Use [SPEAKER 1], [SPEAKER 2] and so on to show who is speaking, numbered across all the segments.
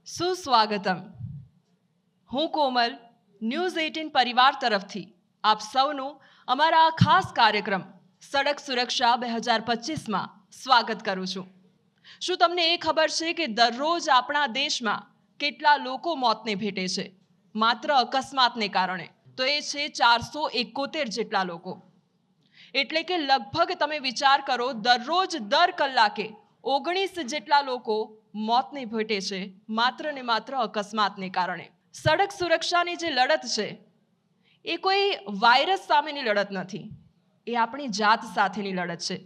[SPEAKER 1] સુસ્વાગતમ. હું કોમલ ન્યૂઝ 18 પરિવાર તરફથી આપ સૌનું અમારા આ ખાસ કાર્યક્રમ સડક સુરક્ષા 2025માં સ્વાગત કરું છું. શું તમને એ ખબર છે કે દરરોજ આપણા દેશમાં કેટલા લોકો મોતને ભેટે છે માત્ર અકસ્માતને કારણે? તો એ છે 471 જેટલા લોકો. એટલે કે લગભગ તમે વિચાર કરો, દરરોજ દર કલાકે 19 જેટલા લોકો મોતને ભેટે છે માત્ર ને માત્ર અકસ્માતને કારણે. સડક સુરક્ષાની જે લડત છે એ કોઈ વાયરસ સામેની લડત નથી, એ આપણી જાત સાથેની લડત છે,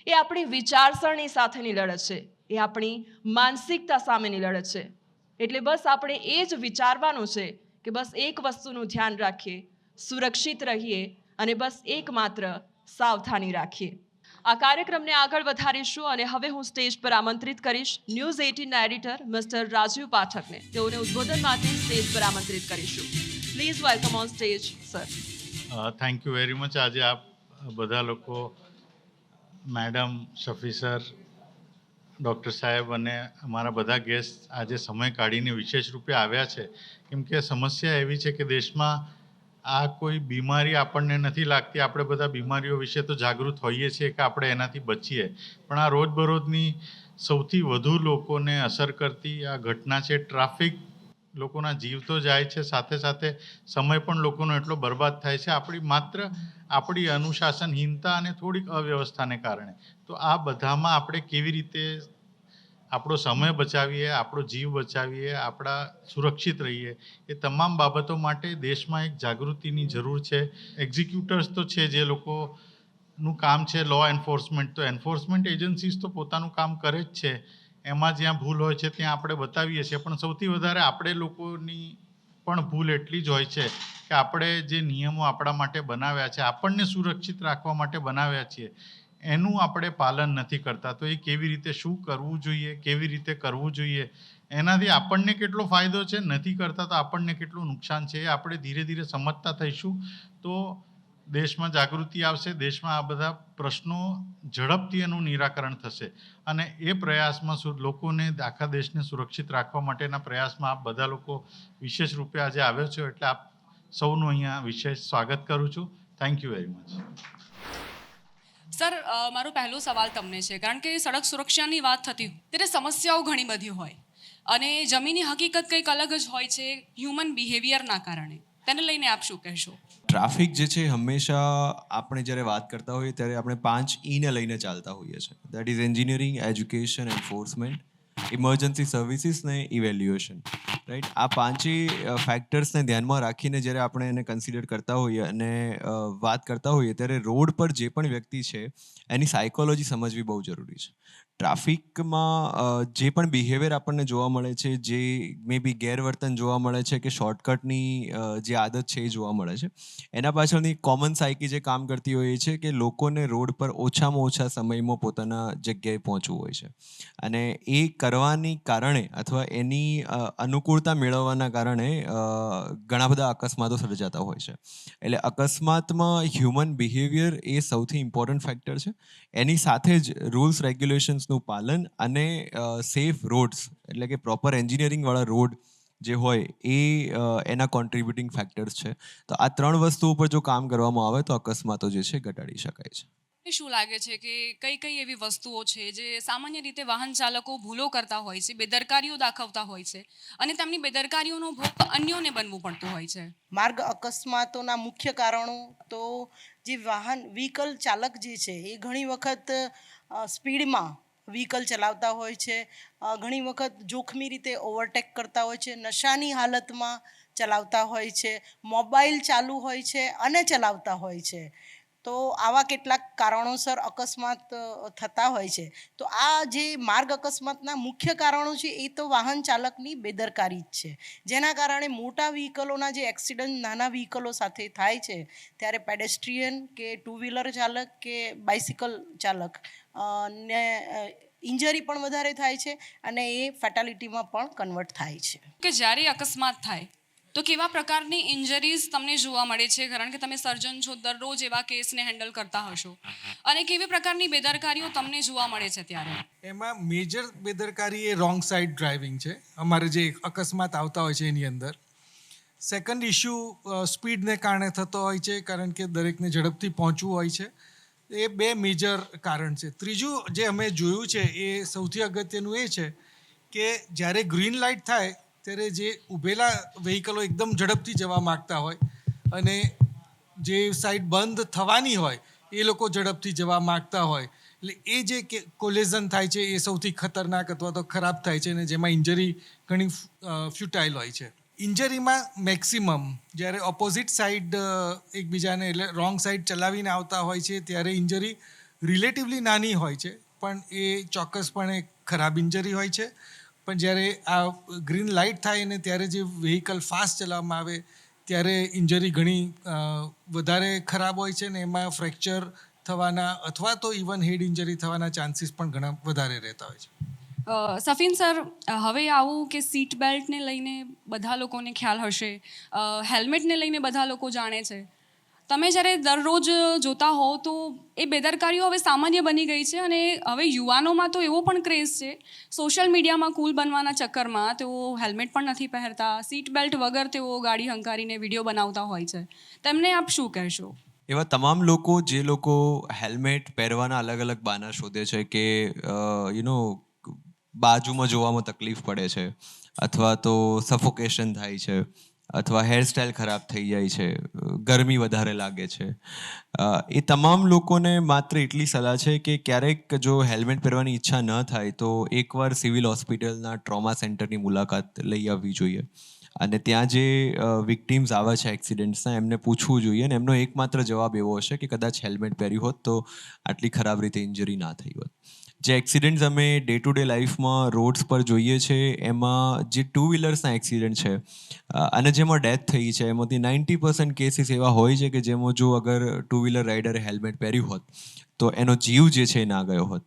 [SPEAKER 1] એ આપણી વિચારસરણી સાથેની લડત છે, એ આપણી માનસિકતા સામેની લડત છે. એટલે બસ આપણે એ જ વિચારવાનું છે કે બસ એક વસ્તુનું ધ્યાન રાખીએ, સુરક્ષિત રહીએ અને બસ એકમાત્ર સાવધાની રાખીએ. આ કાર્યક્રમને આગળ વધારીશું અને હવે હું સ્ટેજ પર આમંત્રિત કરીશ ન્યૂઝ 18ના એડિટર મિસ્ટર રાજીવ પાઠકને. તેઓને ઉદ્બોધન માટે સ્ટેજ પર આમંત્રિત કરીશું. Please welcome on stage sir.
[SPEAKER 2] Thank you very much. આજે આપ બધા લોકો, મેડમ, શફી સર, ડૉક્ટર સાહેબ અને અમારા બધા ગેસ્ટ આજે સમય કાઢીને વિશેષ રૂપે આવ્યા છે, કેમ કે સમસ્યા એવી છે કે દેશમાં આ કોઈ બીમારી આપણને નથી લાગતી. આપણે બધા બીમારીઓ વિશે તો જાગૃત હોઈએ છીએ કે આપણે એનાથી બચીએ, પણ આ રોજબરોજની સૌથી વધુ લોકોને અસર કરતી આ ઘટના છે ટ્રાફિક. લોકોના જીવ તો જાય છે, સાથે સાથે સમય પણ લોકોનો એટલો બરબાદ થાય છે આપણી અનુશાસનહીનતા અને થોડીક અવ્યવસ્થાને કારણે. તો આ બધામાં આપણે કેવી રીતે આપણો સમય બચાવીએ, આપણો જીવ બચાવીએ, આપણા સુરક્ષિત રહીએ, એ તમામ બાબતો માટે દેશમાં એક જાગૃતિની જરૂર છે. એક્ઝિક્યુટર્સ તો છે, જે લોકોનું કામ છે લો એન્ફોર્સમેન્ટ, તો એન્ફોર્સમેન્ટ એજન્સીસ તો પોતાનું કામ કરે જ છે. એમાં જ્યાં ભૂલ હોય છે ત્યાં આપણે બતાવીએ છીએ, પણ સૌથી વધારે આપણે લોકોની પણ ભૂલ એટલી જ હોય છે કે આપણે જે નિયમો આપણા માટે બનાવ્યા છે, આપણને સુરક્ષિત રાખવા માટે બનાવ્યા છીએ, એનું આપણે પાલન નથી કરતા. તો એ કેવી રીતે, શું કરવું જોઈએ, કેવી રીતે કરવું જોઈએ, એનાથી આપણને કેટલો ફાયદો છે, નથી કરતા તો આપણને કેટલું નુકસાન છે, એ આપણે ધીરે ધીરે સમજતા થઈશું તો દેશમાં જાગૃતિ આવશે, દેશમાં આ બધા પ્રશ્નો ઝડપથી એનું નિરાકરણ થશે. અને એ પ્રયાસમાં લોકોને, આખા દેશને સુરક્ષિત રાખવા માટેના પ્રયાસમાં આપ બધા લોકો વિશેષ રૂપે આજે આવ્યો છો, એટલે આપ સૌનું અહીંયા વિશેષ સ્વાગત કરું છું. Thank you very much.
[SPEAKER 3] Sir, મારો પહેલો સવાલ તમને છે, કારણ કે સડક સુરક્ષાની વાત થતી ત્યારે સમસ્યાઓ ઘણી બધી હોય અને જમીની હકીકત કંઈક અલગ જ હોય છે હ્યુમન બિહેવિયરના કારણે. તેને લઈને આપ શું કહેશો?
[SPEAKER 4] ટ્રાફિક જે છે, હંમેશા આપણે જ્યારે વાત કરતા હોઈએ ત્યારે આપણે 5 ઈને લઈને ચાલતા હોઈએ છીએ. That is engineering, education, enforcement, emergency services ને ઇવેલ્યુએશન. રાઈટ, આ પાંચેય ફેક્ટર્સને ધ્યાનમાં રાખીને જ્યારે આપણે એને કન્સિડર કરતા હોઈએ અને વાત કરતા હોઈએ ત્યારે રોડ પર જે પણ વ્યક્તિ છે એની સાયકોલોજી સમજવી બહુ જરૂરી છે. ટ્રાફિકમાં જે પણ બિહેવિયર આપણને જોવા મળે છે, જે મે બી ગેરવર્તન જોવા મળે છે કે શોર્ટકટની જે આદત છે એ જોવા મળે છે, એના પાછળની કોમન સાયકી જે કામ કરતી હોય છે કે લોકોને રોડ પર ઓછામાં ઓછા સમયમાં પોતાના જગ્યાએ પહોંચવું હોય છે. અને એ કરવાની કારણે અથવા એની અનુકૂળતા મેળવવાના કારણે ઘણા બધા અકસ્માતો સર્જાતા હોય છે. એટલે અકસ્માતમાં હ્યુમન બિહેવિયર એ સૌથી ઇમ્પોર્ટન્ટ ફેક્ટર છે. એની સાથે જ રૂલ્સ રેગ્યુલેશન્સનું પાલન અને સેફ રોડ્સ, એટલે કે પ્રોપર એન્જિનિયરિંગવાળા રોડ જે હોય એ એના કોન્ટ્રીબ્યુટિંગ ફેક્ટર્સ છે. તો આ 3 વસ્તુ ઉપર જો કામ કરવામાં આવે તો અકસ્માતો જે છે ઘટાડી શકાય છે.
[SPEAKER 3] શું લાગે છે કે કઈ કઈ એવી વસ્તુઓ છે જે સામાન્ય રીતે વાહન ચાલકો ભૂલો કરતા હોય છે, બેદરકારીઓ દાખવતા હોય છે અને તેમની બેદરકારીઓનો ભોગ અન્યોને બનવું પડતું હોય છે?
[SPEAKER 5] માર્ગ અકસ્માતોના મુખ્ય કારણો તો જે વ્હીકલ ચાલક જે છે એ ઘણી વખત સ્પીડમાં વ્હીકલ ચલાવતા હોય છે, ઘણી વખત જોખમી રીતે ઓવરટેક કરતા હોય છે, નશાની હાલતમાં ચલાવતા હોય છે, મોબાઈલ ચાલુ હોય છે અને ચલાવતા હોય છે. તો આવા કેટલાક કારણોસર અકસ્માત થતા હોય છે. તો આ જે માર્ગ અકસ્માતના મુખ્ય કારણો છે એ તો વાહન ચાલકની બેદરકારી જ છે, જેના કારણે મોટા વ્હીકલોના જે એક્સિડન્ટ નાના વ્હીકલો સાથે થાય છે ત્યારે પેડેસ્ટ્રિયન કે ટુ વ્હીલર ચાલક કે બાઇસિકલ ચાલક ને ઇન્જરી પણ વધારે થાય છે અને એ ફેટાલિટીમાં પણ કન્વર્ટ થાય છે.
[SPEAKER 3] કે જ્યારે અકસ્માત થાય તો કેવા પ્રકારની ઇન્જરીઝ તમને જોવા મળે છે, કારણ કે તમે સર્જન છો, દરરોજ એવા કેસને હેન્ડલ કરતા હશો, અને કેવી પ્રકારની બેદરકારીઓ તમને જોવા મળે છે ત્યારે?
[SPEAKER 6] એમાં મેજર બેદરકારી એ રોંગ સાઈડ ડ્રાઇવિંગ છે, અમારે જે અકસ્માત આવતા હોય છે એની અંદર. સેકન્ડ ઇશ્યુ સ્પીડને કારણે થતો હોય છે, કારણ કે દરેકને ઝડપથી પહોંચવું હોય છે. એ બે મેજર કારણ છે. ત્રીજું જે અમે જોયું છે એ સૌથી અગત્યનું એ છે કે જ્યારે ગ્રીન લાઇટ થાય ત્યારે જે ઊભેલા વ્હીકલો એકદમ ઝડપથી જવા માગતા હોય અને જે સાઈડ બંધ થવાની હોય એ લોકો ઝડપથી જવા માગતા હોય, એટલે એ જે કોલેઝન થાય છે એ સૌથી ખતરનાક અથવા તો ખરાબ થાય છે, અને જેમાં ઇન્જરી ઘણી ફ્યુટાઇલ હોય છે. ઇન્જરીમાં મેક્સિમમ જ્યારે ઓપોઝિટ સાઈડ એકબીજાને એટલે રોંગ સાઈડ ચલાવીને આવતા હોય છે ત્યારે ઇન્જરી રિલેટિવલી નાની હોય છે, પણ એ ચોક્કસપણે ખરાબ ઇન્જરી હોય છે. પણ જ્યારે આ ગ્રીન લાઇટ થાય ને ત્યારે જે વ્હીકલ ફાસ્ટ ચલાવવામાં આવે ત્યારે ઇન્જરી ઘણી વધારે ખરાબ હોય છે, ને એમાં ફ્રેક્ચર થવાના અથવા તો ઇવન હેડ ઇન્જરી થવાના ચાન્સીસ પણ ઘણા વધારે રહેતા હોય છે.
[SPEAKER 3] સફીન સર, હવે આવું કે સીટ બેલ્ટને લઈને બધા લોકોને ખ્યાલ હશે, હેલ્મેટને લઈને બધા લોકો જાણે છે. તમે જ્યારે દરરોજ જોતા હો તો એ બેદરકારીઓ હવે સામાન્ય બની ગઈ છે, અને હવે યુવાનોમાં તો એવો પણ ક્રેઝ છે, સોશિયલ મીડિયામાં કૂલ બનવાના ચક્કરમાં તેઓ હેલ્મેટ પણ નથી પહેરતા, સીટ બેલ્ટ વગર તેઓ ગાડી હંકારીને વિડીયો બનાવતા હોય છે. તેમને આપ શું કહેશો?
[SPEAKER 4] એવા તમામ લોકો જે લોકો હેલ્મેટ પહેરવાના અલગ અલગ બહાના શોધે છે કે બાજુમાં જોવામાં તકલીફ પડે છે, અથવા તો સફોકેશન થાય છે, અથવા હેરસ્ટાઈલ ખરાબ થઈ જાય છે, ગરમી વધારે લાગે છે, એ તમામ લોકોને માત્ર એટલી સલાહ છે કે ક્યારેક જો હેલ્મેટ પહેરવાની ઈચ્છા ન થાય તો એકવાર સિવિલ હોસ્પિટલના ટ્રોમા સેન્ટરની મુલાકાત લઈ આવવી જોઈએ, અને ત્યાં જે વિક્ટિમ્સ આવે છે એક્સિડન્ટ્સના એમને પૂછવું જોઈએ, અને એમનો એકમાત્ર જવાબ એવો હશે કે કદાચ હેલ્મેટ પહેર્યું હોત તો આટલી ખરાબ રીતે ઇન્જરી ના થઈ હોત. જે એક્સિડન્ટ્સ અમે ડે ટુ ડે લાઈફમાં રોડ્સ પર જોઈએ છે એમાં જે ટુ વ્હીલર્સના એક્સિડન્ટ છે અને જેમાં ડેથ થઈ છે એમાંથી 90% કેસીસ એવા હોય છે કે જેમાં જો અગર ટુ વ્હીલર રાઇડરે હેલ્મેટ પહેર્યું હોત તો એનો જીવ જે છે એ ના ગયો હોત.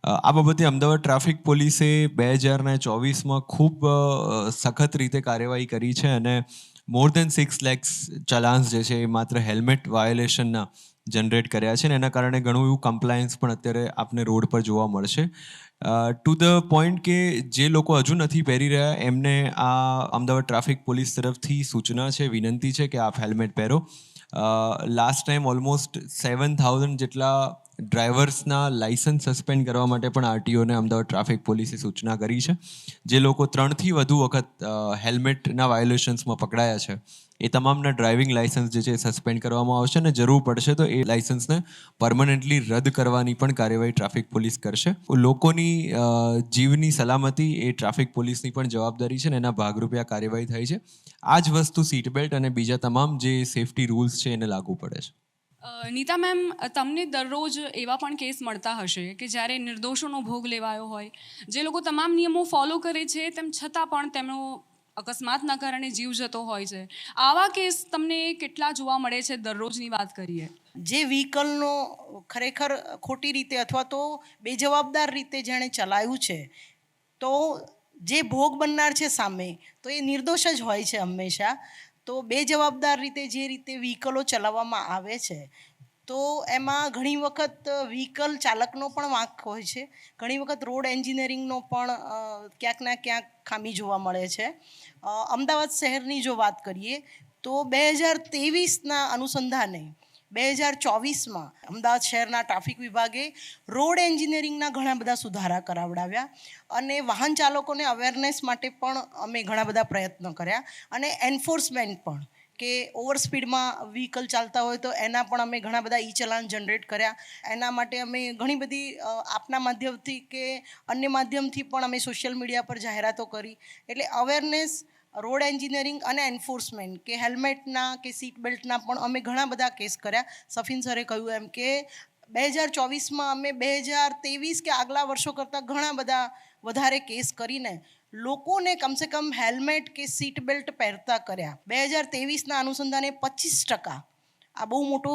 [SPEAKER 4] આ બાબતે અમદાવાદ ટ્રાફિક પોલીસે 2024માં ખૂબ સખત રીતે કાર્યવાહી કરી છે, અને મોર દેન 6 lakhs ચલાન્સ જે છે એ માત્ર હેલ્મેટ વાયોલેશનના જનરેટ કર્યા છે, અને એના કારણે ઘણું એવું કમ્પ્લાયન્સ પણ અત્યારે આપને રોડ પર જોવા મળશે. ટુ ધ પોઈન્ટ કે જે લોકો હજુ નથી પહેરી રહ્યા એમને આ અમદાવાદ ટ્રાફિક પોલીસ તરફથી સૂચના છે, વિનંતી છે કે આપ હેલ્મેટ પહેરો. લાસ્ટ ટાઈમ ઓલમોસ્ટ 7,000 જેટલા ડ્રાઈવર્સના લાઇસન્સ સસ્પેન્ડ કરવા માટે પણ આરટીઓને અમદાવાદ ટ્રાફિક પોલીસે સૂચના કરી છે. જે લોકો 3થી વધુ વખત હેલ્મેટના વાયોલેશન્સમાં પકડાયા છે એ તમામના ડ્રાઇવિંગ લાઇસન્સ જે છે એ સસ્પેન્ડ કરવામાં આવશે, અને જરૂર પડશે તો એ લાઇસન્સને પરમનન્ટલી રદ કરવાની પણ કાર્યવાહી ટ્રાફિક પોલીસ કરશે. લોકોની જીવની સલામતી એ ટ્રાફિક પોલીસની પણ જવાબદારી છે, અને એના ભાગરૂપે આ કાર્યવાહી થાય છે. આ જ વસ્તુ સીટ બેલ્ટ અને બીજા તમામ જે સેફટી રૂલ્સ છે એને લાગુ પડે છે.
[SPEAKER 3] નીતા મેમ, તમને દરરોજ એવા પણ કેસ મળતા હશે કે જ્યારે નિર્દોષોનો ભોગ લેવાયો હોય, જે લોકો તમામ નિયમો ફોલો કરે છે તેમ છતાં પણ તેમનો અકસ્માતના કારણે જીવ જતો હોય છે. આવા કેસ તમને કેટલા જોવા મળે છે દરરોજની વાત કરીએ?
[SPEAKER 5] જે વ્હીકલનો ખરેખર ખોટી રીતે અથવા તો બેજવાબદાર રીતે જેણે ચલાવ્યું છે, તો જે ભોગ બનનાર છે સામે, તો એ નિર્દોષ જ હોય છે હંમેશા. તો બેજવાબદાર રીતે જે રીતે વ્હીકલો ચલાવવામાં આવે છે તો એમાં ઘણી વખત વ્હીકલ ચાલકનો પણ વાંક હોય છે, ઘણી વખત રોડ એન્જિનિયરિંગનો પણ ક્યાંક ના ક્યાંક ખામી જોવા મળે છે. અમદાવાદ શહેરની જો વાત કરીએ તો 2023ના અનુસંધાને 2024માં અમદાવાદ શહેરના ટ્રાફિક વિભાગે રોડ એન્જિનિયરિંગના ઘણા બધા સુધારા કરાવડાવ્યા, અને વાહન ચાલકોને અવેરનેસ માટે પણ અમે ઘણા બધા પ્રયત્નો કર્યા, અને એન્ફોર્સમેન્ટ પણ કે ઓવર સ્પીડમાં વ્હીકલ ચાલતા હોય તો એના પણ અમે ઘણા બધા ઈ ચલાન જનરેટ કર્યા. એના માટે અમે ઘણી બધી આપના માધ્યમથી કે અન્ય માધ્યમથી પણ અમે સોશિયલ મીડિયા પર જાહેરાતો કરી. એટલે અવેરનેસ, રોડ એન્જિનિયરિંગ અને એન્ફોર્સમેન્ટ કે હેલ્મેટના કે સીટ બેલ્ટના પણ અમે ઘણા બધા કેસ કર્યા. સફીન સરે કહ્યું એમ કે 2024માં અમે 2023 કે આગલા વર્ષો કરતાં ઘણા બધા વધારે કેસ કરીને લોકોને કમસે કમ હેલ્મેટ કે સીટ બેલ્ટ પહેરતા કર્યા. 2023ના અનુસંધાને 25% આ બહુ મોટો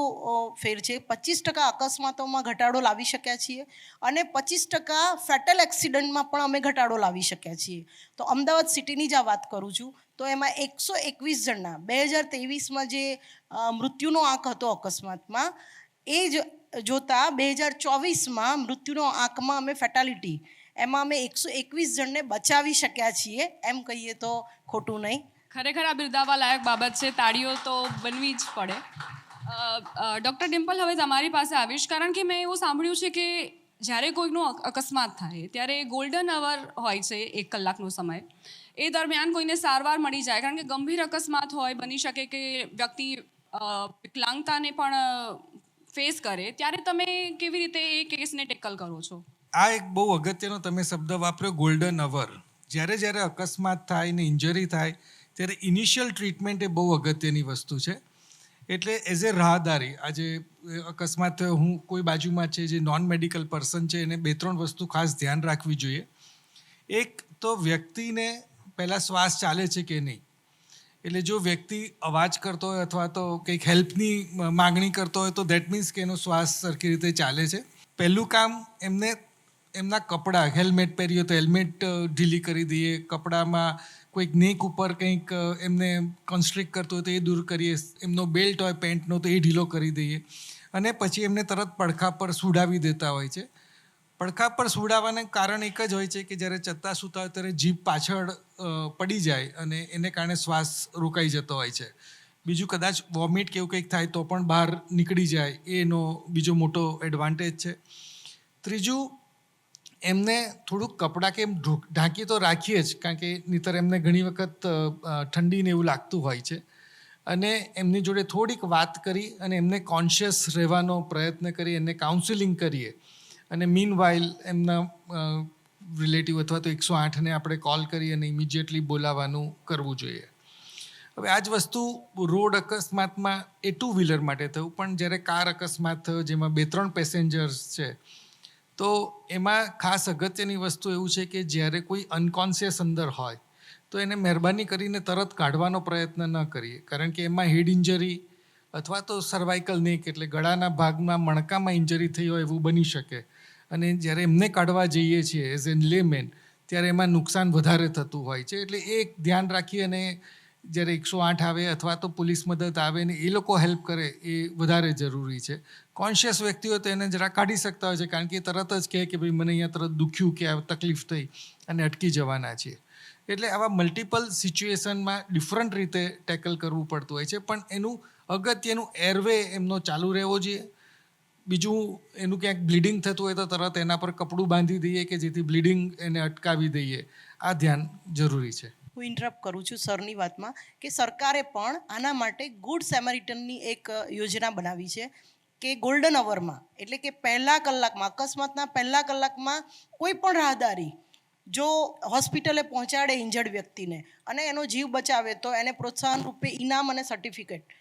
[SPEAKER 5] ફેર છે. 25% અકસ્માતોમાં ઘટાડો લાવી શક્યા છીએ અને 25% ફેટલ એક્સિડન્ટમાં પણ અમે ઘટાડો લાવી શક્યા છીએ. તો અમદાવાદ સિટીની જ આ વાત કરું છું તો એમાં 121 જણના 2023માં જે મૃત્યુનો આંક હતો અકસ્માતમાં, એ જ જોતાં 2024માં મૃત્યુનો આંકમાં અમે ફેટાલિટી એમાં અમે 121 જણને બચાવી શક્યા છીએ, એમ કહીએ તો ખોટું નહીં.
[SPEAKER 3] ખરેખર આ બિરદાવવા લાયક બાબત છે, તાળીઓ તો બનવી જ પડે. ડૉક્ટર ડિમ્પલ, હવે તમારી પાસે આવીશ, કારણ કે મેં એવું સાંભળ્યું છે કે જ્યારે કોઈનો અકસ્માત થાય ત્યારે ગોલ્ડન અવર હોય છે 1 કલાકનો સમય. એ દરમિયાન કોઈને સારવાર મળી જાય, કારણ કે ગંભીર અકસ્માત હોય, બની શકે કે વ્યક્તિ વિકલાંગતાને પણ ફેસ કરે, ત્યારે તમે કેવી રીતે એ કેસને ટેકલ કરો છો?
[SPEAKER 6] આ એક બહુ અગત્યનો તમે શબ્દ વાપર્યો, ગોલ્ડન અવર. જ્યારે અકસ્માત થાય ને ઇન્જરી થાય ત્યારે ઇનિશિયલ ટ્રીટમેન્ટ એ બહુ અગત્યની વસ્તુ છે. એટલે એઝ એ રાહદારી, આજે અકસ્માત થયો, હું કોઈ બાજુમાં છે જે નોન મેડિકલ પર્સન છે, એને 2-3 વસ્તુ ખાસ ધ્યાન રાખવી જોઈએ. એક તો વ્યક્તિને પહેલાં શ્વાસ ચાલે છે કે નહીં. એટલે જો વ્યક્તિ અવાજ કરતો હોય અથવા તો કંઈક હેલ્પની માગણી કરતો હોય તો દેટ મીન્સ કે એનો શ્વાસ સરખી રીતે ચાલે છે. પહેલું કામ, એમના કપડાં, હેલ્મેટ પહેરીએ તો હેલ્મેટ ઢીલી કરી દઈએ, કપડામાં કોઈક નેક ઉપર કંઈક એમને કન્સ્ટ્રિક્ટ કરતો હોય તો એ દૂર કરીએ, એમનો બેલ્ટ હોય પેન્ટનો તો એ ઢીલો કરી દઈએ, અને પછી એમને તરત પડખા પર સુડાવી દેતા હોય છે. પડખા પર સુડાવવાનું કારણ એક જ હોય છે કે જ્યારે ચત્તા સૂતા હોય ત્યારે જીભ પાછળ પડી જાય અને એને કારણે શ્વાસ રોકાઈ જતો હોય છે. બીજું, કદાચ વોમિટ કે એવું કંઈક થાય તો પણ બહાર નીકળી જાય, એનો બીજો મોટો એડવાન્ટેજ છે. ત્રીજું, એમને થોડુંક કપડાં કે એમ ઢાંકી તો રાખીએ જ, કારણ કે નહીંતર એમને ઘણી વખત ઠંડીને એવું લાગતું હોય છે. અને એમની જોડે થોડીક વાત કરી અને એમને કોન્શિયસ રહેવાનો પ્રયત્ન કરી, એને કાઉન્સિલિંગ કરીએ. અને મીન વાઇલ એમના રિલેટિવ અથવા તો 108ને આપણે કોલ કરી અને ઇમિડિયેટલી બોલાવવાનું કરવું જોઈએ. હવે આ જ વસ્તુ રોડ અકસ્માતમાં એ 2 વ્હીલર માટે થયું, પણ જ્યારે કાર અકસ્માત થયો જેમાં 2-3 પેસેન્જર્સ છે, તો એમાં ખાસ અગત્યની વસ્તુ એવું છે કે જ્યારે કોઈ અનકોન્શિયસ અંદર હોય તો એને મહેરબાની કરીને તરત કાઢવાનો પ્રયત્ન ન કરીએ, કારણ કે એમાં હેડ ઇન્જરી અથવા તો સર્વાઇકલ નેક એટલે ગળાના ભાગમાં મણકામાં ઇન્જરી થઈ હોય એવું બની શકે. અને જ્યારે એમને કાઢવા જઈએ છીએ એઝ એન લેમેન, ત્યારે એમાં નુકસાન વધારે થતું હોય છે. એટલે એ ધ્યાન રાખી અને જ્યારે 108 આવે અથવા તો પોલીસ મદદ આવે ને એ લોકો હેલ્પ કરે, એ વધારે જરૂરી છે. કોન્શિયસ વ્યક્તિઓ તો એને જરા કાઢી શકતા હોય છે, કારણ કે એ તરત જ કહે કે ભાઈ મને અહીંયા તરત દુખ્યું કે આ તકલીફ થઈ અને અટકી જવાના છીએ. એટલે આવા મલ્ટિપલ સિચ્યુએશનમાં ડિફરન્ટ રીતે ટેકલ કરવું પડતું હોય છે, પણ એનું અગત્યનું એરવે એમનો ચાલુ રહેવો જોઈએ. બીજું, એનું ક્યાંક બ્લીડિંગ થતું હોય તો તરત એના પર કપડું બાંધી દઈએ કે જેથી બ્લીડિંગ એને અટકાવી દઈએ. આ ધ્યાન જરૂરી છે.
[SPEAKER 5] હું ઇન્ટરપ્ટ કરું છું સરની વાતમાં કે સરકારે પણ આના માટે ગુડ સેમરિટનની એક યોજના બનાવી છે કે ગોલ્ડન અવરમાં, એટલે કે પહેલા કલાકમાં, અકસ્માતના પહેલા કલાકમાં કોઈ પણ રાહદારી જો હોસ્પિટલે પહોંચાડે ઇન્જર્ડ વ્યક્તિને અને એનો જીવ બચાવે તો એને પ્રોત્સાહન રૂપે ઇનામ અને સર્ટિફિકેટ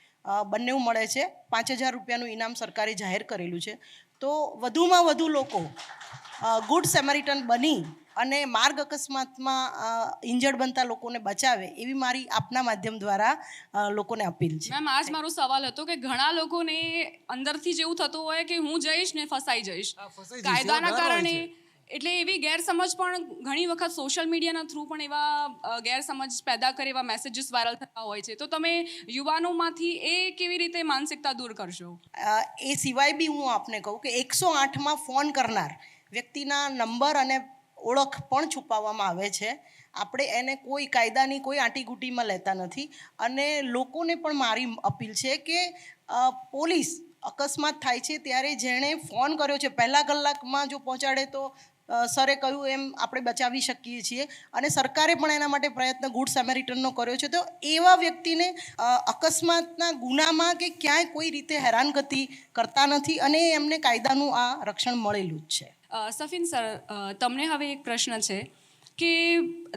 [SPEAKER 5] બંને મળે છે. 5,000 રૂપિયાનું ઇનામ સરકારે જાહેર કરેલું છે. તો વધુમાં વધુ લોકો ગુડ સેમરિટન બની અને માર્ગ અકસ્માતમાં ઇન્જર્ડ બનતા લોકોને બચાવે, એવી મારી આપના માધ્યમ દ્વારા લોકોને અપીલ છે.
[SPEAKER 3] મેમ, આ જ મારો સવાલ હતો કે ઘણા લોકોને અંદરથી જેવું થતું હોય કે હું જઈશ ને ફસાઈ જઈશ કાયદાના કારણે, એટલે એવી ગેરસમજ પણ ઘણી વખત સોશિયલ મીડિયાના થ્રુ પણ એવા ગેરસમજ પેદા કરે એવા મેસેજીસ વાયરલ થતા હોય છે. તો તમે યુવાનોમાંથી એ કેવી રીતે માનસિકતા દૂર કરશો?
[SPEAKER 5] એ સિવાય બી હું આપને કહું કે 108માં ફોન કરનાર વ્યક્તિના નંબર અને ઓળખ પણ છુપાવવામાં આવે છે. આપણે એને કોઈ કાયદાની કોઈ આંટીઘૂંટીમાં લેતા નથી. અને લોકોને પણ મારી અપીલ છે કે પોલીસ અકસ્માત થાય છે ત્યારે જેણે ફોન કર્યો છે પહેલા કલાકમાં જો પહોંચાડે તો સરે કહ્યું એમ આપણે બચાવી શકીએ છીએ. અને સરકારે પણ એના માટે પ્રયત્ન ગુડ સેમેરિટનનો કર્યો છે. તો એવા વ્યક્તિને અકસ્માતના ગુનામાં કે ક્યાંય કોઈ રીતે હેરાનગતિ કરતા નથી અને એમને કાયદાનું આ રક્ષણ મળેલું જ છે.
[SPEAKER 3] સફીન સર, તમને હવે એક પ્રશ્ન છે કે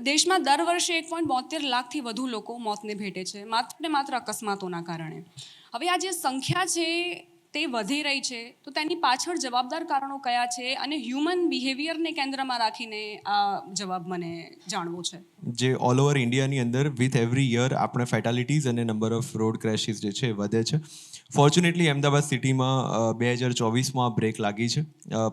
[SPEAKER 3] દેશમાં દર વર્ષે 1.72 લાખથી વધુ લોકો મોતને ભેટે છે માત્ર ને માત્ર અકસ્માતોના કારણે. હવે આ જે સંખ્યા છે તે વધી રહી છે, તો તેની પાછળ જવાબદાર કારણો કયા છે અને હ્યુમન બિહેવિયરને કેન્દ્રમાં રાખીને આ જવાબ મને જાણવો છે.
[SPEAKER 4] જે ઓલ ઓવર ઇન્ડિયાની અંદર વિથ એવરી યર આપણે ફેટાલિટીઝ અને નંબર ઓફ રોડ ક્રેશિસ જે છે વધે છે. ફોર્ચ્યુનેટલી અમદાવાદ સિટીમાં 2024માં બ્રેક લાગી છે.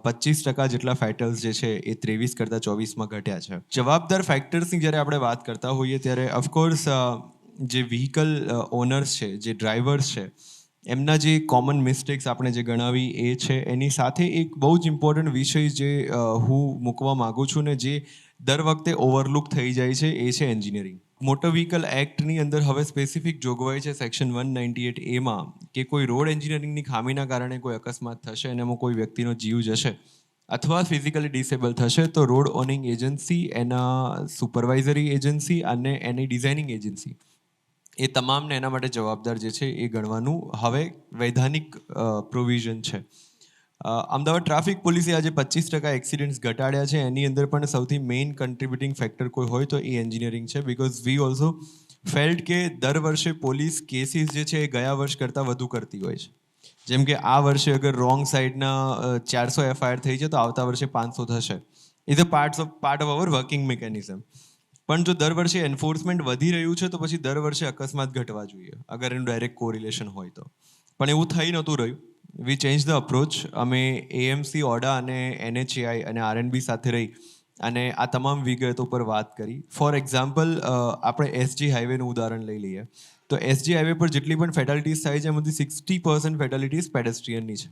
[SPEAKER 4] 25% જેટલા ફેટલ્સ જે છે એ 23 કરતાં 24માં ઘટ્યા છે. જવાબદાર ફેક્ટર્સની જ્યારે આપણે વાત કરતા હોઈએ ત્યારે ઓફકોર્સ જે વ્હીકલ ઓનર્સ છે, જે ડ્રાઈવર્સ છે, એમના જે કોમન મિસ્ટેક્સ આપણે જે ગણાવી એ છે. એની સાથે એક બહુ જ ઇમ્પોર્ટન્ટ વિષય જે હું મૂકવા માગું છું ને જે દર વખતે ઓવરલુક થઈ જાય છે એ છે એન્જિનિયરિંગ. મોટર વ્હીકલ એક્ટની અંદર હવે સ્પેસિફિક જોગવાઈ છે સેક્શન 198A કે કોઈ રોડ એન્જિનિયરિંગની ખામીના કારણે કોઈ અકસ્માત થશે અને એમાં કોઈ વ્યક્તિનો જીવ જશે અથવા ફિઝિકલી ડિસેબલ થશે તો રોડ ઓનિંગ એજન્સી, એના સુપરવાઇઝરી એજન્સી અને એની ડિઝાઇનિંગ એજન્સી એ તમામને એના માટે જવાબદાર જે છે એ ગણવાનું હવે વૈધાનિક પ્રોવિઝન છે. અમદાવાદ ટ્રાફિક પોલીસે આજે 25% એક્સિડન્ટ્સ ઘટાડ્યા છે. એની અંદર પણ સૌથી મેઇન કન્ટ્રીબ્યુટિંગ ફેક્ટર કોઈ હોય તો એ એન્જિનિયરિંગ છે. બીકોઝ વી ઓલ્સો ફેલ્ટ કે દર વર્ષે પોલીસ કેસીસ જે છે એ ગયા વર્ષ કરતાં વધુ કરતી હોય છે. જેમ કે આ વર્ષે અગર રોંગ સાઇડના 400 એફઆઈઆર થઈ છે તો આવતા વર્ષે 500 થશે. Is a part of our working mechanism. પણ જો દર વર્ષે એન્ફોર્સમેન્ટ વધી રહ્યું છે તો પછી દર વર્ષે અકસ્માત ઘટવા જોઈએ અગર એનું ડાયરેક્ટ કોરિલેશન હોય તો. પણ એવું થઈ નહોતું રહ્યું. વી ચેન્જ ધ અપ્રોચ. અમે એએમસી, ઓડા અને એનએચએઆઈ અને આરએનબી સાથે રહી અને આ તમામ વિગતો પર વાત કરી. ફોર એક્ઝામ્પલ આપણે એસજી હાઈવેનું ઉદાહરણ લઈ લઈએ તો એસજી હાઈવે પર જેટલી પણ ફેટાલિટીઝ થાય છે એમાંથી 60% ફેટાલિટીઝ પેડેસ્ટ્રિયનની છે,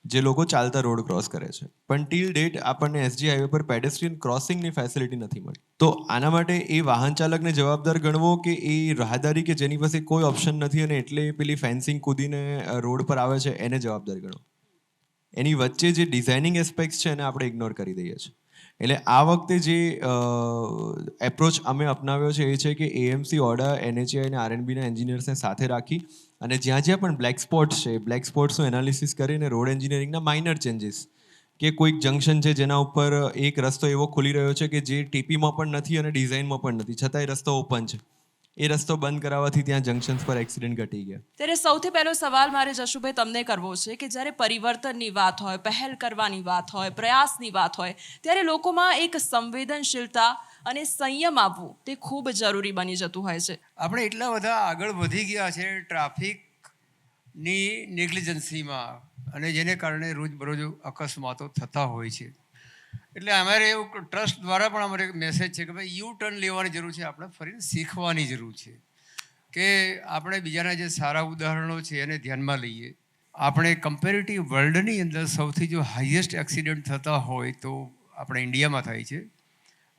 [SPEAKER 4] જે લોકો ચાલતા રોડ ક્રોસ કરે છે. પણ ટીલ ડેટ આપણને એસજી હાઈવે પર પેડેસ્ટ્રિયન ક્રોસિંગની ફેસિલિટી નથી મળી. તો આના માટે એ વાહન ચાલકને જવાબદાર ગણવો કે એ રાહદારી કે જેની પાસે કોઈ ઓપ્શન નથી અને એટલે પેલી ફેન્સિંગ કૂદીને રોડ પર આવે છે એને જવાબદાર ગણવો. એની વચ્ચે જે ડિઝાઇનિંગ એસ્પેક્ટ્સ છે એને આપણે ઇગ્નોર કરી દઈએ છીએ. એટલે આ વખતે જે એપ્રોચ અમે અપનાવ્યો છે એ છે કે એએમસી, ઓડા, એનએચએઆઈ અને આરએનબીના એન્જિનિયર્સને સાથે રાખી અને જ્યાં જ્યાં પણ બ્લેક સ્પોટ્સ છે, બ્લેક સ્પોટ્સનું એનાલિસિસ કરીને રોડ એન્જિનિયરિંગના માઇનર ચેન્જીસ કે કોઈક જંકશન છે જેના ઉપર એક રસ્તો એવો ખુલી રહ્યો છે કે જે ટીપીમાં પણ નથી અને ડિઝાઇનમાં પણ નથી, છતાંય રસ્તો ઓપન છે. એ રસ્તો બંધ કરાવવાથી ત્યાં જંકશન્સ પર એક્સિડન્ટ ઘટી ગયા.
[SPEAKER 1] ત્યારે સૌથી પહેલો સવાલ મારે જશુભાઈ તમને કરવો છે કે જ્યારે પરિવર્તનની વાત હોય, પહેલ કરવાની વાત હોય, પ્રયાસની વાત હોય ત્યારે લોકોમાં એક સંવેદનશીલતા અને સંયમ આવવું તે ખૂબ જરૂરી બની જતું હોય છે.
[SPEAKER 7] આપણે એટલા બધા આગળ વધી ગયા છે ટ્રાફિકની નેગ્લિજન્સીમાં અને જેને કારણે રોજબરોજ અકસ્માતો થતા હોય છે. એટલે અમારે એવું ટ્રસ્ટ દ્વારા પણ અમારે એક મેસેજ છે કે ભાઈ યુ ટર્ન લેવાની જરૂર છે. આપણે ફરીને શીખવાની જરૂર છે કે આપણે બીજાના જે સારા ઉદાહરણો છે એને ધ્યાનમાં લઈએ. આપણે કમ્પેરેટિવ વર્લ્ડની અંદર સૌથી જો હાઈએસ્ટ એક્સિડન્ટ થતા હોય તો આપણે ઇન્ડિયામાં થાય છે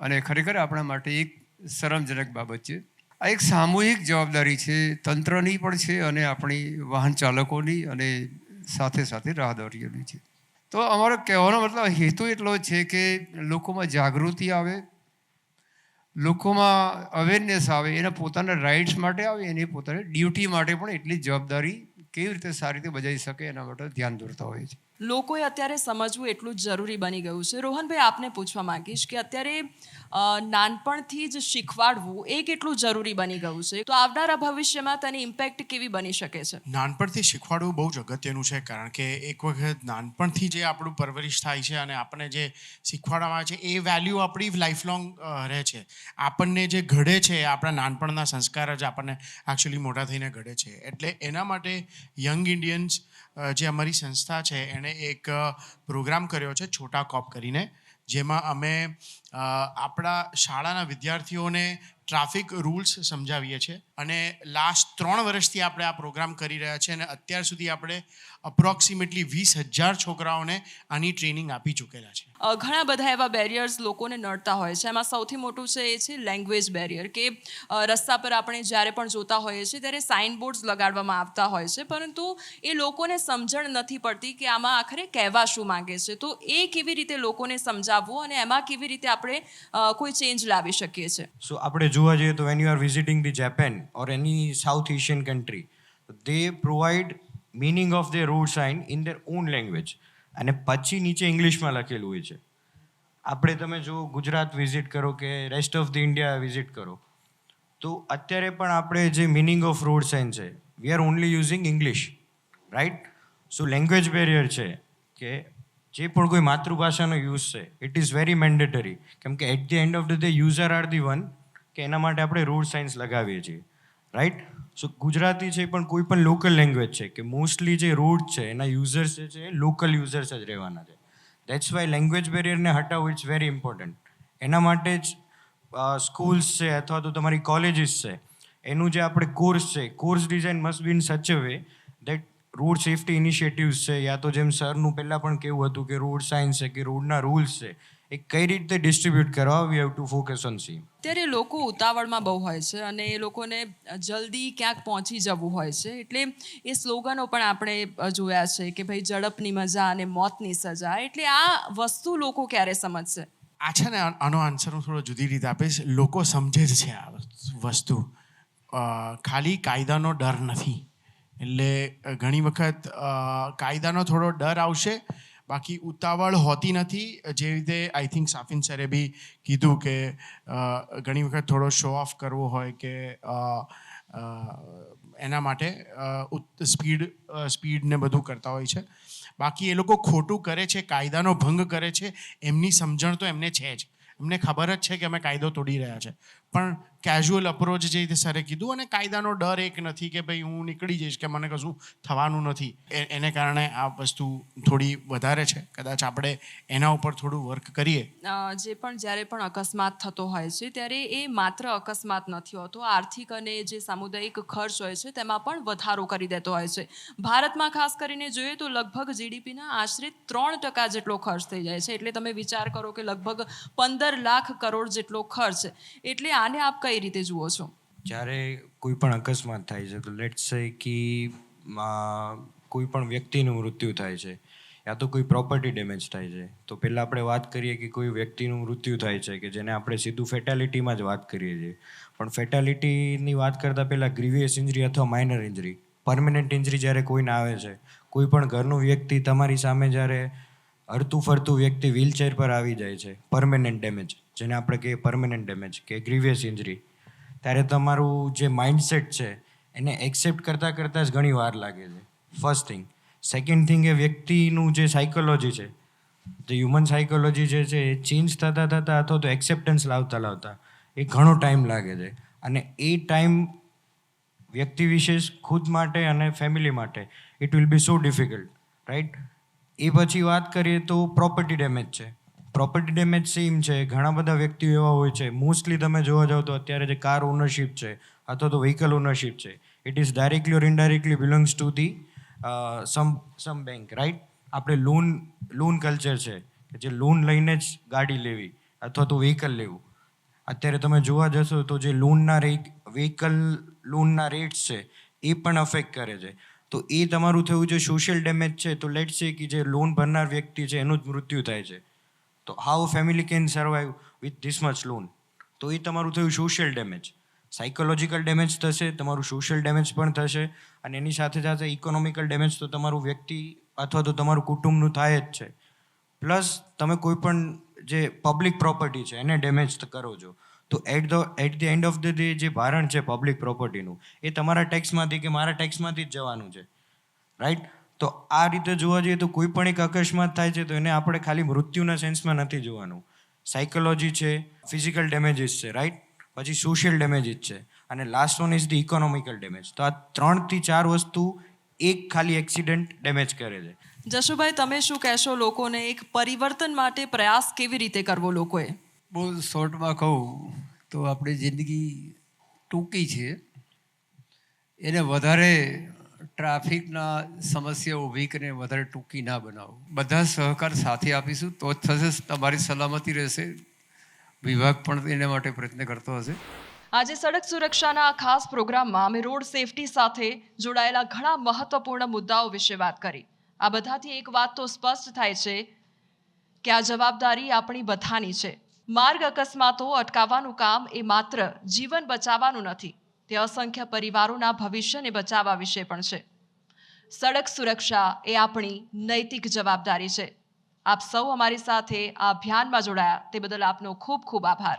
[SPEAKER 7] અને ખરેખર આપણા માટે એક શરમજનક બાબત છે. આ એક સામૂહિક જવાબદારી છે, તંત્રની પણ છે અને આપણી વાહન ચાલકોની અને સાથે સાથે રાહદારીઓની છે. તો અમારો કહેવાનો મતલબ હેતુ એટલો છે કે લોકોમાં જાગૃતિ આવે, લોકોમાં અવેરનેસ આવે, એના પોતાના રાઇટ્સ માટે આવે, એની પોતાની ડ્યુટી માટે પણ એટલી જવાબદારી કેવી રીતે સારી રીતે બજાવી શકે એના માટે ધ્યાન દોરતા હોય છે.
[SPEAKER 1] લોકોએ અત્યારે સમજવું એટલું જ જરૂરી બની ગયું છે. રોહનભાઈ, આપને પૂછવા માંગીશ કે અત્યારે નાનપણથી જ શીખવાડવું એ કેટલું જરૂરી બની ગયું છે, તો આવનારા ભવિષ્યમાં તેની ઇમ્પેક્ટ કેવી બની શકે છે?
[SPEAKER 8] નાનપણથી શીખવાડવું બહુ જ અગત્યનું છે, કારણ કે એક વખત નાનપણથી જે આપણું પરવરિશ થાય છે અને આપણને જે શીખવાડવામાં આવે છે એ વેલ્યુ આપણી લાઈફ લોંગ રહે છે. આપણને જે ઘડે છે આપણા નાનપણના સંસ્કાર જ આપણને એકચ્યુઅલી મોટા થઈને ઘડે છે. એટલે એના માટે યંગ ઇન્ડિયન્સ જે અમારી સંસ્થા છે એણે એક પ્રોગ્રામ કર્યો છે છોટા કોપ કરીને, જેમાં અમે આપણા શાળાના વિદ્યાર્થીઓને ટ્રાફિક રૂલ્સ સમજાવીએ છીએ અને લાસ્ટ 3 વર્ષથી આપણે આ પ્રોગ્રામ કરી રહ્યા છીએ અને અત્યાર સુધી આપણે અપ્રોક્સિમેટલી 20,000 છોકરાઓને આની ટ્રેનિંગ આપી ચૂકેલા છે.
[SPEAKER 1] ઘણા બધા એવા બેરિયર્સ લોકોને નડતા હોય છે. એમાં સૌથી મોટું છે એ છે લેંગ્વેજ બેરિયર, કે રસ્તા પર આપણે જ્યારે પણ જોતા હોઈએ છીએ ત્યારે સાઇન બોર્ડ્સ લગાડવામાં આવતા હોય છે, પરંતુ એ લોકોને સમજણ નથી પડતી કે આમાં આખરે કહેવા શું માંગે છે. તો એ કેવી રીતે લોકોને સમજાવવું અને એમાં કેવી રીતે આપણે કોઈ ચેન્જ લાવી શકીએ છીએ?
[SPEAKER 9] સો આપણે જોવા જઈએ તો when you are visiting the Japan or any south Asian country, they provide meaning of their road sign in their own language અને પછી નીચે ઇંગ્લિશમાં લખેલું હોય છે. આપણે તમે જો ગુજરાત વિઝિટ કરો કે rest of the India visit કરો તો અત્યારે પણ આપણે જે મિનિંગ ઓફ રોડ સાઇન છે we are only using English, right? So language barrier છે કે જે પણ કોઈ માતૃભાષાનો યુઝ છે ઇટ ઇઝ વેરી મેન્ડેટરી, કેમ કે at the end of the day user are the one કે એના માટે આપણે રોડ સાઇન્સ લગાવીએ છીએ. રાઈટ. સો ગુજરાતી છે પણ કોઈ પણ લોકલ લેંગ્વેજ છે કે મોસ્ટલી જે રોડ છે એના યુઝર્સ જે છે એ લોકલ યુઝર્સ જ રહેવાના છે. દેટ્સ વાય લેંગ્વેજ બેરિયરને હટાવવું ઇટ્સ વેરી ઇમ્પોર્ટન્ટ. એના માટે જ સ્કૂલ્સ છે અથવા તો તમારી કોલેજીસ છે એનું જે આપણે કોર્સ છે, course design must be in such a way that road safety initiatives છે, યા તો જેમ સરનું પહેલાં પણ કેવું હતું કે રોડ સાયન્સ છે કે રોડના રૂલ્સ છે એ કઈ રીતે ડિસ્ટ્રીબ્યુટ કરવા, we have to focus on C.
[SPEAKER 1] ત્યારે લોકો ઉતાવળમાં બહુ હોય છે અને એ લોકોને જલ્દી ક્યાંક પહોંચી જવું હોય છે, એટલે એ સ્લોગનો પણ આપણે જોયા છે કે ભાઈ ઝડપની મજા અને મોતની સજા. એટલે આ વસ્તુ લોકો ક્યારે સમજશે?
[SPEAKER 8] આ છે ને આનો આન્સર હું થોડો જુદી રીતે આપીશ. લોકો સમજે જ છે આ વસ્તુ, ખાલી કાયદાનો ડર નથી. એટલે ઘણી વખત કાયદાનો થોડો ડર આવશે, બાકી ઉતાવળ હોતી નથી. જે રીતે આઈ થિંક સાફિન સરે બી કીધું કે ઘણી વખત થોડો શો ઓફ કરવો હોય કે એના માટે સ્પીડ ને બધું કરતા હોય છે. બાકી એ લોકો ખોટું કરે છે, કાયદાનો ભંગ કરે છે, એમની સમજણ તો એમને છે જ. એમને ખબર જ છે કે અમે કાયદો તોડી રહ્યા છે, પણ કેઝ્યુઅલ અપ્રોચ જે રીતે સરે કીધું, અને કાયદાનો ડર એક નથી કે ભાઈ હું નીકળી જઈશ કે મને કશું થવાનું નથી, એને કારણે આ વસ્તુ થોડી વધારે છે. કદાચ આપણે એના ઉપર થોડું વર્ક કરીએ.
[SPEAKER 1] જે પણ જ્યારે પણ અકસ્માત થતો હોય છે ત્યારે એ માત્ર અકસ્માત નથી હોતો, આર્થિક અને જે સામુદાયિક ખર્ચ હોય છે તેમાં પણ વધારો કરી દેતો હોય છે. ભારતમાં ખાસ કરીને જોઈએ તો લગભગ જીડીપીના આશરે 3% જેટલો ખર્ચ થઈ જાય છે. એટલે તમે વિચાર કરો કે લગભગ 15 લાખ કરોડ જેટલો ખર્ચ. એટલે આને આપ કઈ રીતે જુઓ છો?
[SPEAKER 9] જ્યારે કોઈ પણ અકસ્માત થાય છે તો લેટ્સ સે કે કોઈ પણ વ્યક્તિનું મૃત્યુ થાય છે યા તો કોઈ પ્રોપર્ટી ડેમેજ થાય છે, તો પહેલાં આપણે વાત કરીએ કે કોઈ વ્યક્તિનું મૃત્યુ થાય છે કે જેને આપણે સીધું ફેટાલિટીમાં જ વાત કરીએ છીએ. પણ ફેટાલિટીની વાત કરતાં પહેલાં ગ્રીવિયસ ઇન્જરી અથવા માઇનર ઇન્જરી, પરમનન્ટ ઇન્જરી જ્યારે કોઈને આવે છે, કોઈ પણ ઘરનું વ્યક્તિ તમારી સામે જ્યારે હરતું ફરતું વ્યક્તિ વ્હીલચેર પર આવી જાય છે, પરમનન્ટ ડેમેજ જેને આપણે કહીએ પરમનન્ટ ડેમેજ કે ગ્રીવિયસ ઇન્જરી, ત્યારે તમારું જે માઇન્ડસેટ છે એને એક્સેપ્ટ કરતાં જ ઘણી વાર લાગે છે. First thing. સેકન્ડ થિંગ, એ વ્યક્તિનું જે સાયકોલોજી છે, જે હ્યુમન સાયકોલોજી જે છે એ ચેન્જ થતાં અથવા તો એક્સેપ્ટન્સ લાવતા એ ઘણો ટાઈમ લાગે છે. અને એ ટાઈમ વ્યક્તિ વિશેષ ખુદ માટે અને ફેમિલી માટે it will be so difficult, right. એ પછી વાત કરીએ તો પ્રોપર્ટી ડેમેજ છે. પ્રોપર્ટી ડેમેજ સેમ છે. ઘણા બધા વ્યક્તિઓ એવા હોય છે, મોસ્ટલી તમે જોવા જાઓ તો અત્યારે જે કાર ઓનરશિપ છે અથવા તો વ્હીકલ ઓનરશિપ છે, it is directly or indirectly belongs to the some bank, right. આપણે લોન કલ્ચર છે કે જે લોન લઈને જ ગાડી લેવી અથવા તો વ્હીકલ લેવું. અત્યારે તમે જોવા જશો તો જે વ્હીકલ લોનના રેટ્સ છે એ પણ અફેક્ટ કરે છે. તો એ તમારું થયું જે સોશિયલ ડેમેજ છે. તો લેટ્સ સે કે જે લોન ભરનાર વ્યક્તિ છે એનું જ મૃત્યુ થાય છે, તો how family can survive with this much loan? તો એ તમારું થયું સોશિયલ ડેમેજ. સાયકોલોજીકલ ડેમેજ થશે, તમારું સોશિયલ ડેમેજ પણ થશે, અને એની સાથે સાથે ઇકોનોમિકલ ડેમેજ તો તમારું વ્યક્તિ અથવા તો તમારું કુટુંબનું થાય જ છે. પ્લસ તમે કોઈ પણ જે પબ્લિક પ્રોપર્ટી છે એને ડેમેજ કરો છો, તો at the end of the day જે ભારણ છે પબ્લિક પ્રોપર્ટીનું એ તમારા ટેક્સમાંથી કે મારા ટેક્સમાંથી જ જવાનું છે, રાઈટ. તો આ રીતે જોવા જઈએ તો કોઈ પણ એક અકસ્માત થાય છે તો એને આપણે ખાલી મૃત્યુના સેન્સમાં નથી જોવાનું. સાયકોલોજી છે, ફિઝિકલ ડેમેજીસ છે, રાઈટ, પછી સોશિયલ ડેમેજીસ છે, અને last one is the economical damage. તો આ 3 થી 4 વસ્તુ એક ખાલી એક્સિડન્ટ ડેમેજ કરે છે.
[SPEAKER 1] જશુભાઈ, તમે શું કહેશો લોકોને એક પરિવર્તન માટે પ્રયાસ કેવી રીતે કરવો લોકોએ?
[SPEAKER 7] બહુ શોર્ટમાં કહું તો આપણી જિંદગી ટૂંકી છે, એને વધારે ટ્રાફિકના સમસ્યા ઊભી કરીને વધારે ટૂંકી ના બનાવો. બધા સહકાર સાથે આપીશું તો જ થશે, તમારી સલામતી રહેશે. વિભાગ પણ એના માટે પ્રયત્ન કરતો હશે.
[SPEAKER 1] આજે સડક સુરક્ષાના આ ખાસ પ્રોગ્રામમાં અમે રોડ સેફટી સાથે જોડાયેલા ઘણા મહત્વપૂર્ણ મુદ્દાઓ વિશે વાત કરી. આ બધાથી એક વાત તો સ્પષ્ટ થાય છે કે આ જવાબદારી આપણી બધાની છે. માર્ગ અકસ્માતો અટકાવવાનું કામ એ માત્ર જીવન બચાવવાનું નથી, તે અસંખ્ય પરિવારોના ભવિષ્યને બચાવવા વિશે પણ છે. સડક સુરક્ષા એ આપણી નૈતિક જવાબદારી છે. આપ સૌ અમારી સાથે આ અભિયાનમાં જોડાયા તે બદલ આપનો ખૂબ ખૂબ આભાર.